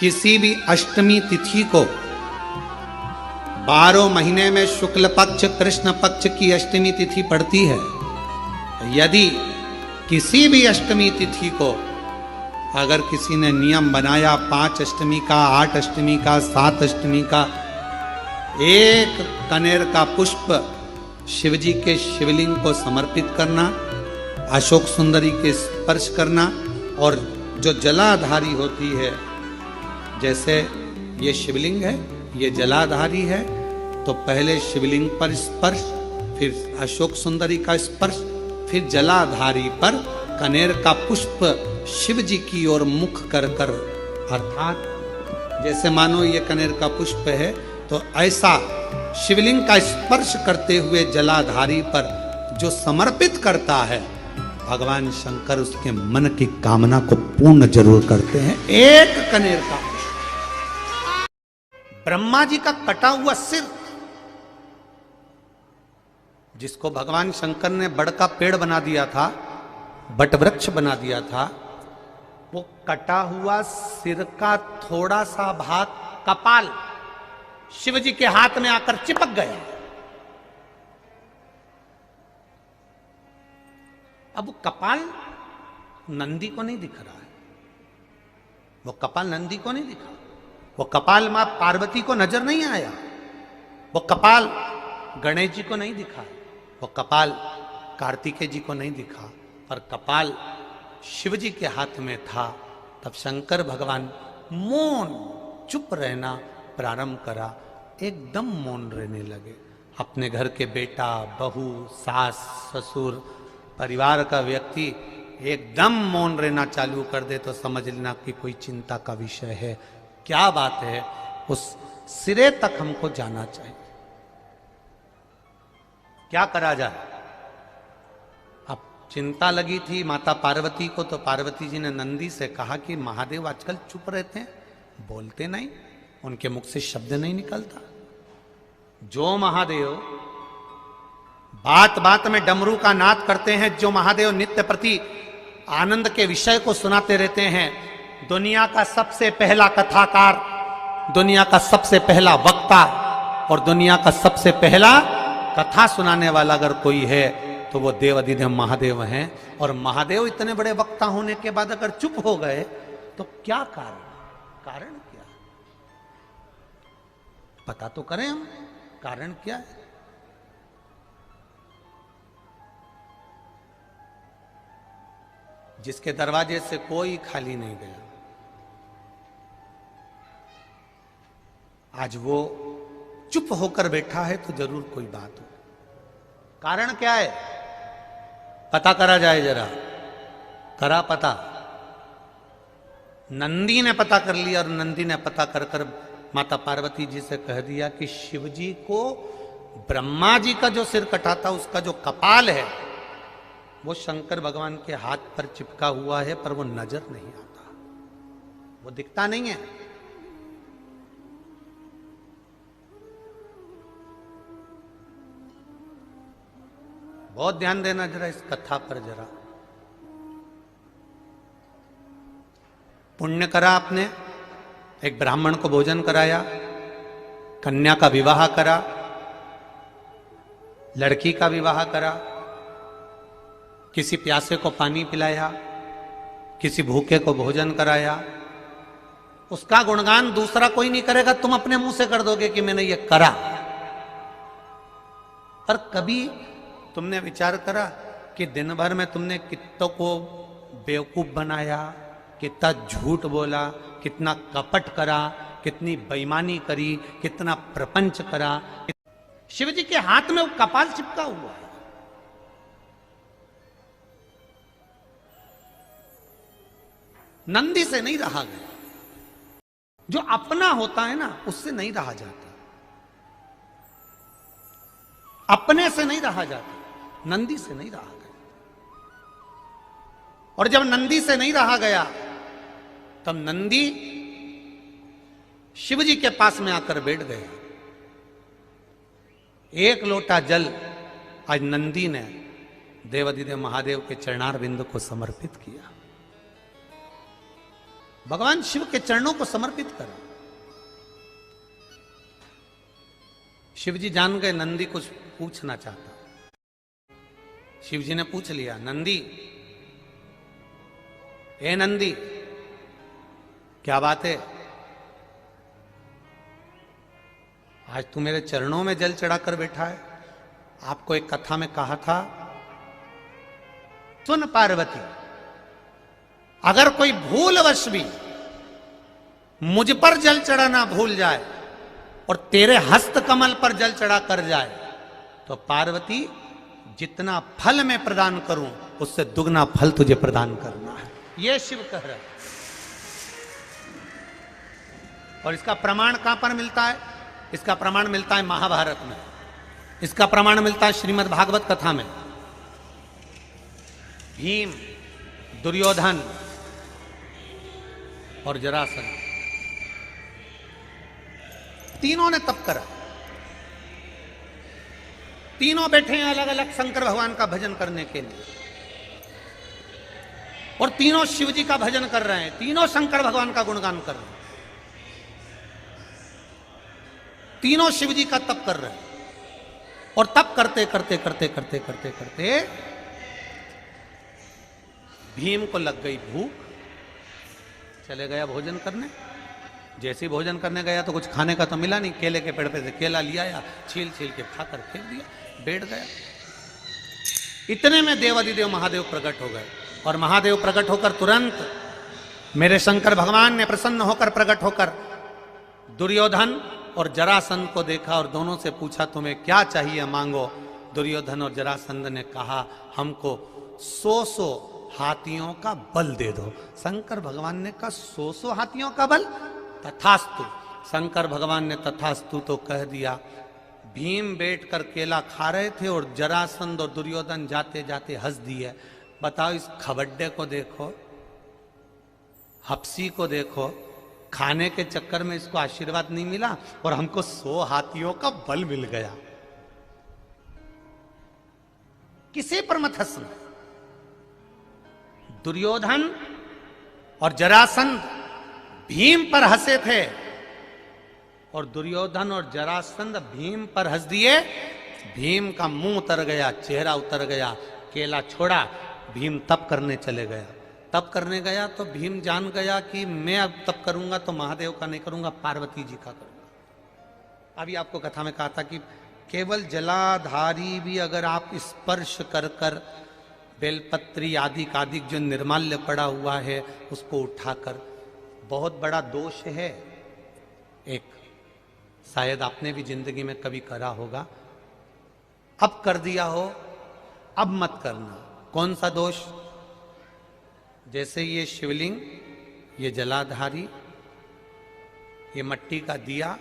किसी भी अष्टमी तिथि को 12 महीने में शुक्ल पक्ष कृष्ण पक्ष की अष्टमी तिथि पड़ती है। यदि किसी भी अष्टमी तिथि को अगर किसी ने नियम बनाया 5 अष्टमी का, 8 अष्टमी का, 7 अष्टमी का, एक कनेर का पुष्प शिवजी के शिवलिंग को समर्पित करना, अशोक सुंदरी के स्पर्श करना, और जो जलाधारी होती है, जैसे ये शिवलिंग है, ये जलाधारी है, तो पहले शिवलिंग पर स्पर्श, फिर अशोक सुंदरी का स्पर्श, फिर जलाधारी पर कनेर का पुष्प शिव जी की ओर मुख कर कर, अर्थात जैसे मानो ये कनेर का पुष्प है, तो ऐसा शिवलिंग का स्पर्श करते हुए जलाधारी पर जो समर्पित करता है, भगवान शंकर उसके मन की कामना को पूर्ण जरूर करते हैं। एक कनेर का पुष्प, ब्रह्मा जी का कटा हुआ सिर, जिसको भगवान शंकर ने बड़ का पेड़ बना दिया था, बट वृक्ष बना दिया था, वो कटा हुआ सिर का थोड़ा सा भाग कपाल शिवजी के हाथ में आकर चिपक गया। अब वो कपाल नंदी को नहीं दिख रहा है, वो कपाल नंदी को नहीं दिखा, वो कपाल मां पार्वती को नजर नहीं आया, वो कपाल गणेश जी को नहीं दिखा, वो कपाल कार्तिकेय जी को नहीं दिखा, पर कपाल शिव जी के हाथ में था। तब शंकर भगवान मौन चुप रहना प्रारंभ करा, एकदम मौन रहने लगे। अपने घर के बेटा, बहू, सास, ससुर, परिवार का व्यक्ति एकदम मौन रहना चालू कर दे तो समझ लेना कि कोई चिंता का विषय है। क्या बात है, उस सिरे तक हमको जाना चाहिए। क्या करा जाए? अब चिंता लगी थी माता पार्वती को, तो पार्वती जी ने नंदी से कहा कि महादेव आजकल चुप रहते हैं, बोलते नहीं, उनके मुख से शब्द नहीं निकलता। जो महादेव बात बात में डमरू का नाद करते हैं, जो महादेव नित्य प्रति आनंद के विषय को सुनाते रहते हैं, दुनिया का सबसे पहला कथाकार, दुनिया का सबसे पहला वक्ता और दुनिया का सबसे पहला कथा सुनाने वाला अगर कोई है तो वो देवाधिदेव महादेव हैं। और महादेव इतने बड़े वक्ता होने के बाद अगर चुप हो गए तो क्या कारण क्या? पता तो करें हम, कारण क्या है? जिसके दरवाजे से कोई खाली नहीं गया, आज वो चुप होकर बैठा है तो जरूर कोई बात हो। कारण क्या है? पता करा जाए जरा, करा पता। नंदी ने पता कर लिया और नंदी ने पता कर कर माता पार्वती जी से कह दिया कि शिव जी को ब्रह्मा जी का जो सिर कटा था, उसका जो कपाल है वो शंकर भगवान के हाथ पर चिपका हुआ है, पर वो नजर नहीं आता, वो दिखता नहीं है। बहुत ध्यान देना जरा इस कथा पर जरा। पुण्य करा आपने, एक ब्राह्मण को भोजन कराया, कन्या का विवाह करा, लड़की का विवाह करा, किसी प्यासे को पानी पिलाया, किसी भूखे को भोजन कराया, उसका गुणगान दूसरा कोई नहीं करेगा, तुम अपने मुंह से कर दोगे कि मैंने ये करा। पर कभी तुमने विचार करा कि दिन भर में तुमने कितनों को बेवकूफ बनाया, कितना झूठ बोला, कितना कपट करा, कितनी बेईमानी करी, कितना प्रपंच करा। शिव जी के हाथ में वो कपाल चिपका हुआ है। नंदी से नहीं रहा गया। जो अपना होता है ना, उससे नहीं रहा जाता, अपने से नहीं रहा जाता, नंदी से नहीं रहा गया। और जब नंदी से नहीं रहा गया तब नंदी शिव जी के पास में आकर बैठ गया। एक लोटा जल आज नंदी ने देवाधिदेव महादेव के चरणारविंद को समर्पित किया। भगवान शिव के चरणों को समर्पित करा। शिव जी जान गए नंदी कुछ पूछना चाहता। शिव जी ने पूछ लिया, नंदी, ए नंदी, क्या बात है? आज तू मेरे चरणों में जल चढ़ाकर बैठा है। आपको एक कथा में कहा था, सुन पार्वती, अगर कोई भूलवश भी मुझ पर जल चढ़ाना भूल जाए और तेरे हस्त कमल पर जल चढ़ा कर जाए तो पार्वती जितना फल मैं प्रदान करूं उससे दुगना फल तुझे प्रदान करना है। यह शिव कह रहा है। और इसका प्रमाण कहां पर मिलता है? इसका प्रमाण मिलता है महाभारत में। इसका प्रमाण मिलता है श्रीमद् भागवत कथा में। भीम, दुर्योधन और जरासंध तीनों ने तप करा। तीनों बैठे हैं अलग अलग शंकर भगवान का भजन करने के लिए, और तीनों शिव जी का भजन कर रहे हैं। तीनों शंकर भगवान का गुणगान कर रहे हैं। तीनों शिव जी का तप कर रहे हैं। और तप करते करते करते करते करते करते भीम को लग गई भूख, चले गया भोजन करने। जैसे ही भोजन करने गया तो कुछ खाने का तो मिला नहीं। केले के पेड़ पे से केला लिया या छील छील के खाकर फेंक दिया, बैठ गया। इतने में देवादिदेव महादेव प्रकट हो गए। और महादेव प्रकट होकर तुरंत मेरे शंकर भगवान ने प्रसन्न होकर प्रकट होकर दुर्योधन और जरासंध को देखा और दोनों से पूछा, तुम्हें क्या चाहिए मांगो। दुर्योधन और जरासंध ने कहा, हमको 100 हाथियों का बल दे दो। शंकर भगवान ने कहा, 100 हाथियों का बल? तथास्तु। शंकर भगवान ने तथास्तु तो कह दिया। भीम बैठकर केला खा रहे थे और जरासंध और दुर्योधन जाते जाते हंस दिए। बताओ, इस खबड्डे को देखो, हप्सी को देखो, खाने के चक्कर में इसको आशीर्वाद नहीं मिला और हमको 100 हाथियों का बल मिल गया। किसी पर मत हंसना। दुर्योधन और जरासंध भीम पर हंसे थे और दुर्योधन और जरासंध भीम पर हंस दिए। भीम का मुंह उतर गया, चेहरा उतर गया, केला छोड़ा, भीम तप करने चले गया। तप करने गया तो भीम जान गया कि मैं अब तप करूंगा तो महादेव का नहीं करूंगा, पार्वती जी का करूंगा। अभी आपको कथा में कहा था कि केवल जलाधारी भी अगर आप स्पर्श कर कर बेलपत्री आदि कादिक जो निर्माल्य पड़ा हुआ है उसको उठाकर, बहुत बड़ा दोष है एक, शायद आपने भी जिंदगी में कभी करा होगा, अब कर दिया हो, अब मत करना। कौन सा दोष? जैसे ये शिवलिंग, ये जलाधारी, ये मट्टी का दिया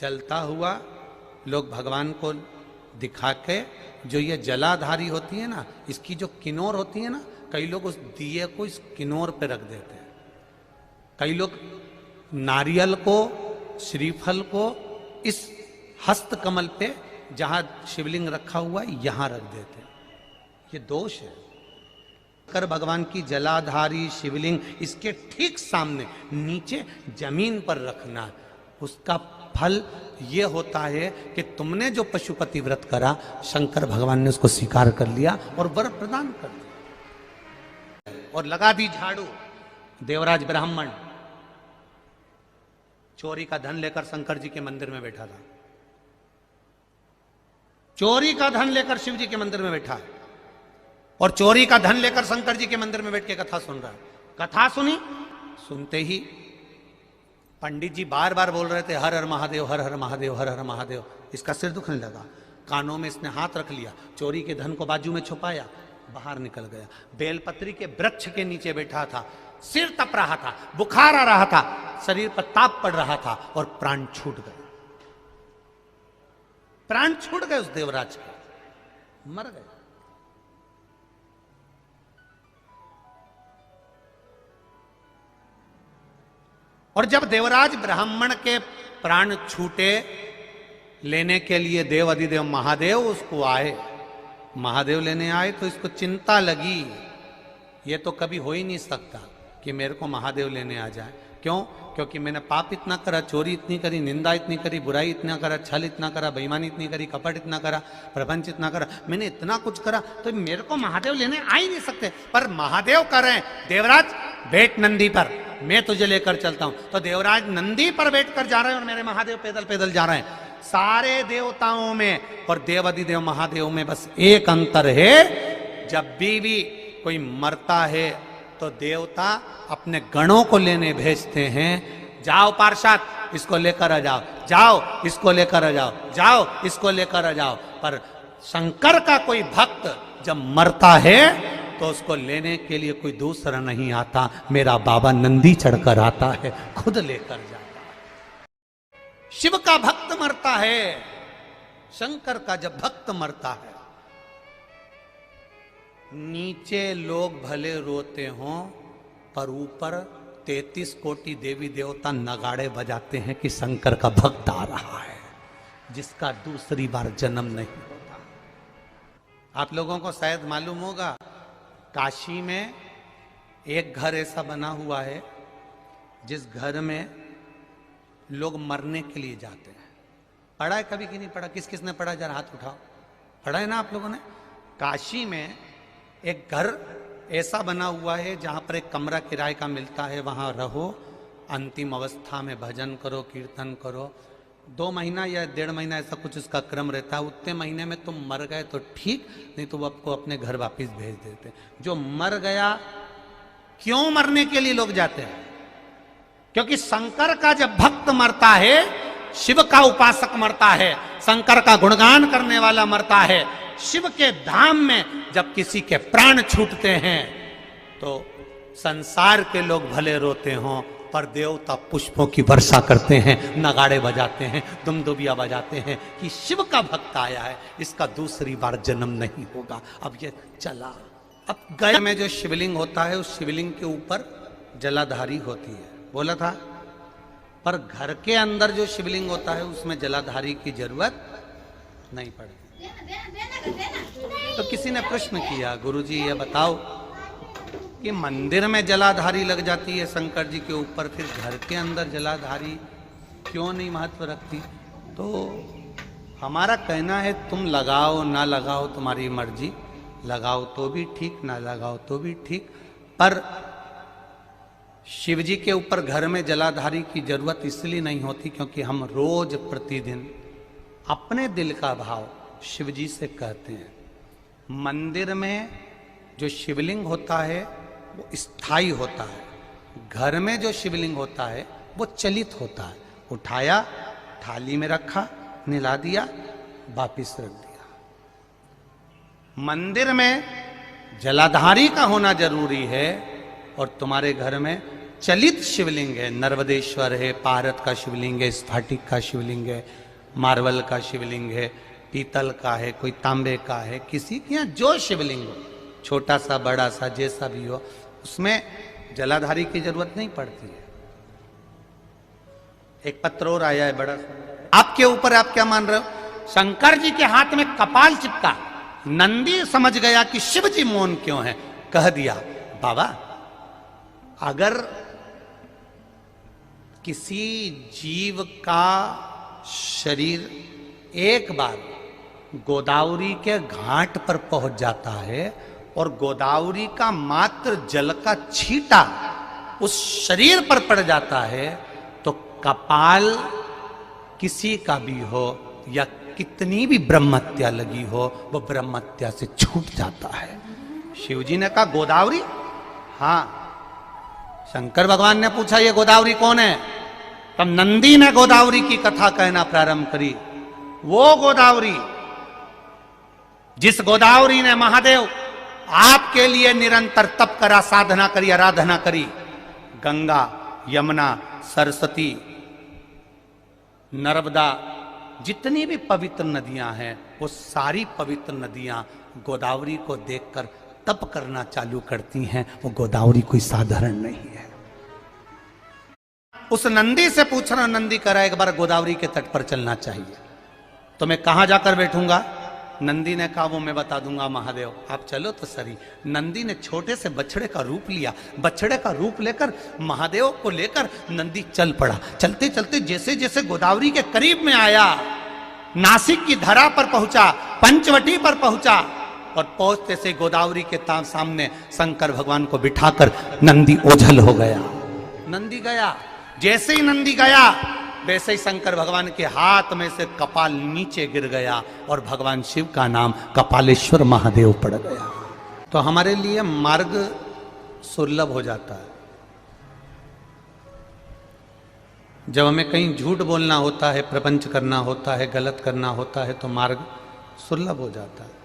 जलता हुआ लोग भगवान को दिखा के, जो ये जलाधारी होती है ना, इसकी जो किनोर होती है ना, कई लोग उस दिए को इस किनोर पे रख देते हैं। कई लोग नारियल को, श्रीफल को इस हस्त कमल पे जहां शिवलिंग रखा हुआ है यहां रख देते हैं। ये दोष है। कर भगवान की जलाधारी शिवलिंग इसके ठीक सामने नीचे जमीन पर रखना, उसका फल ये होता है कि तुमने जो पशुपति व्रत करा, शंकर भगवान ने उसको स्वीकार कर लिया और वर प्रदान कर दिया। और लगा दी झाड़ू। देवराज ब्राह्मण चोरी का धन लेकर शंकर जी के मंदिर में बैठा था। चोरी का धन लेकर शिव जी के मंदिर में बैठा है और चोरी का धन लेकर शंकर जी के मंदिर में बैठ के कथा सुन रहा है। कथा सुनी, सुनते ही पंडित जी बार बार बोल रहे थे, हर हर महादेव, हर हर महादेव, हर हर महादेव। इसका सिर दुखने लगा। कानों में इसने हाथ रख लिया, चोरी के धन को बाजू में छुपाया, बाहर निकल गया। बेलपत्री के वृक्ष के नीचे बैठा था, सिर तप रहा था, बुखार आ रहा था, शरीर पर ताप पड़ रहा था और प्राण छूट गए। प्राण छूट गए उस देवराज के, मर गए। और जब देवराज ब्राह्मण के प्राण छूटे, लेने के लिए देव अधिदेव महादेव उसको आए, महादेव लेने आए तो इसको चिंता लगी, ये तो कभी हो ही नहीं सकता। कि मेरे को महादेव लेने आ जाए। क्यों? क्योंकि मैंने पाप इतना करा, चोरी इतनी करी, निंदा इतनी करी, बुराई इतना करा, छल इतना करा, बेईमानी इतनी करी, कपट इतना करा, प्रपंच इतना करा, मैंने इतना कुछ करा, तो मेरे को महादेव लेने आ ही नहीं सकते। पर महादेव कर रहे हैं, देवराज बैठ नंदी पर, मैं तुझे लेकर चलता हूं। तो देवराज नंदी पर बैठ कर जा रहे हैं और मेरे महादेव पैदल पैदल जा रहे हैं। सारे देवताओं में और देवाधिदेव महादेव में बस एक अंतर है, जब भी कोई मरता है तो देवता अपने गणों को लेने भेजते हैं, जाओ पार्षद इसको लेकर आ जाओ, जाओ इसको लेकर आ जाओ, जाओ इसको लेकर आ जाओ। पर शंकर का कोई भक्त जब मरता है तो उसको लेने के लिए कोई दूसरा नहीं आता, मेरा बाबा नंदी चढ़कर आता है, खुद लेकर जाता है। शिव का भक्त मरता है, शंकर का जब भक्त मरता है, नीचे लोग भले रोते हों पर ऊपर 33 कोटि देवी देवता नगाड़े बजाते हैं कि शंकर का भक्त आ रहा है, जिसका दूसरी बार जन्म नहीं होता। आप लोगों को शायद मालूम होगा, काशी में एक घर ऐसा बना हुआ है जिस घर में लोग मरने के लिए जाते हैं। पढ़ा है कभी कि नहीं पढ़ा? किस किसने पढ़ा? जरा हाथ उठाओ। पढ़ा है ना आप लोगों ने? काशी में एक घर ऐसा बना हुआ है जहां पर एक कमरा किराए का मिलता है, वहां रहो, अंतिम अवस्था में भजन करो, कीर्तन करो। 2 महीना या 1.5 महीना ऐसा कुछ उसका क्रम रहता है। उतने महीने में तुम मर गए तो ठीक, नहीं तो वो आपको अपने घर वापस भेज देते। जो मर गया, क्यों मरने के लिए लोग जाते हैं? क्योंकि शंकर का जब भक्त मरता है, शिव का उपासक मरता है, शंकर का गुणगान करने वाला मरता है, शिव के धाम में जब किसी के प्राण छूटते हैं तो संसार के लोग भले रोते हों पर देवता पुष्पों की वर्षा करते हैं, नगाड़े बजाते हैं, दुमदुबिया बजाते हैं कि शिव का भक्त आया है, इसका दूसरी बार जन्म नहीं होगा। अब ये चला। अब गया में जो शिवलिंग होता है, उस शिवलिंग के ऊपर जलाधारी होती है, बोला था। पर घर के अंदर जो शिवलिंग होता है उसमें जलाधारी की जरूरत नहीं पड़ती। तो किसी ने प्रश्न किया, गुरुजी ये बताओ कि मंदिर में जलाधारी लग जाती है शंकर जी के ऊपर, फिर घर के अंदर जलाधारी क्यों नहीं महत्व रखती? तो हमारा कहना है तुम लगाओ ना लगाओ तुम्हारी मर्जी, लगाओ तो भी ठीक, ना लगाओ तो भी ठीक। पर शिव जी के ऊपर घर में जलाधारी की जरूरत इसलिए नहीं होती क्योंकि हम रोज प्रतिदिन अपने दिल का भाव शिव जी से कहते हैं। मंदिर में जो शिवलिंग होता है वो स्थायी होता है, घर में जो शिवलिंग होता है वो चलित होता है। उठाया, थाली में रखा, निला दिया, वापिस रख दिया। मंदिर में जलाधारी का होना जरूरी है और तुम्हारे घर में चलित शिवलिंग है, नर्मदेश्वर है, पारत का शिवलिंग है, स्फाटिक का शिवलिंग है, मार्बल का शिवलिंग है, पीतल का है, कोई तांबे का है, किसी के यहाँ जो शिवलिंग हो, छोटा सा बड़ा सा जैसा भी हो, उसमें जलाधारी की जरूरत नहीं पड़ती है। एक पत्र और आया है बड़ा, आपके ऊपर आप क्या मान रहे हो? शंकर जी के हाथ में कपाल चिपका, नंदी समझ गया कि शिव जी मौन क्यों है, कह दिया बाबा अगर किसी जीव का शरीर एक बार गोदावरी के घाट पर पहुंच जाता है और गोदावरी का मात्र जल का छींटा उस शरीर पर पड़ जाता है तो कपाल किसी का भी हो या कितनी भी ब्रह्महत्या लगी हो वो ब्रह्महत्या से छूट जाता है। शिवजी ने कहा गोदावरी? हाँ। शंकर भगवान ने पूछा ये गोदावरी कौन है? तब नंदी ने गोदावरी की कथा कहना प्रारंभ करी। वो गोदावरी जिस गोदावरी ने महादेव आपके लिए निरंतर तप करा, साधना करी, आराधना करी, गंगा, यमुना, सरस्वती, नर्मदा, जितनी भी पवित्र नदियां हैं वो सारी पवित्र नदियां गोदावरी को देखकर तप करना चालू करती हैं। वो गोदावरी कोई साधारण नहीं है। उस नंदी से पूछ रहा, नंदी कह रहा एक बार गोदावरी के तट पर चलना चाहिए। तो मैं कहां जाकर बैठूंगा? नंदी ने कहा वो मैं बता दूंगा महादेव, आप चलो तो सही। नंदी ने छोटे से बछड़े का रूप लिया, बछड़े का रूप लेकर महादेव को लेकर नंदी चल पड़ा। चलते चलते जैसे जैसे गोदावरी के करीब में आया, नासिक की धरा पर पहुंचा, पंचवटी पर पहुंचा, और पहुंचते से गोदावरी के सामने शंकर भगवान को बिठाकर नंदी ओझल हो गया। नंदी गया, जैसे ही नंदी गया वैसे ही शंकर भगवान के हाथ में से कपाल नीचे गिर गया और भगवान शिव का नाम कपालेश्वर महादेव पड़ गया। तो हमारे लिए मार्ग सुलभ हो जाता है। जब हमें कहीं झूठ बोलना होता है, प्रपंच करना होता है, गलत करना होता है, तो मार्ग सुलभ हो जाता है।